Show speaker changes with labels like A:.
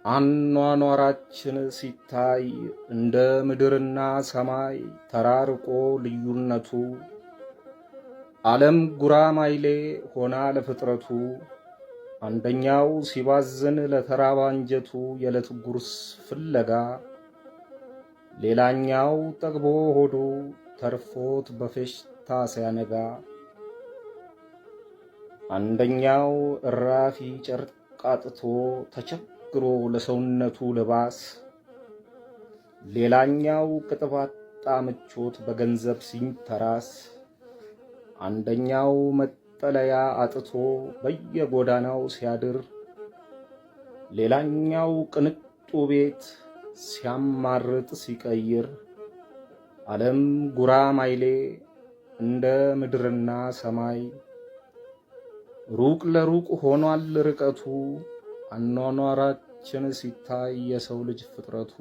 A: አኗኗራችን ሲታይ እንደ ምድርና ሰማይ ተራርቆ ልዩነቱ ዓለም ጉራማይሌ ሆና ለፍጥረቱ አንደኛው ሲባዝን ለተራበ አንጀቱ የዕለት ጉርስ ፍለጋ ሌላኛው ጠግቦ ሆዱ ተርፎት በፌሽታ ሲያነጋ አንደኛው እራፊ ጨርቅ አጥቶ ተቸግሮ ለሰውነቱ ልባስ ሌላኛው ቅጥባጣ ምቾት በገንዘብ ሲንተራስ አንደኛው መጠለያ አጥቶ በየጎዳናው ሲያድር ሌላኛው ቅንጡ ቤት ሲያማርጥ ሲቀይር ዓለም ጉራማይሌ እንደ ምድርና ሰማይ ሩቅ ለሩቅ ሆኗል ርቀቱ አኗኗራችን ሲታይ የሰው ልጅ ፍጥረቱ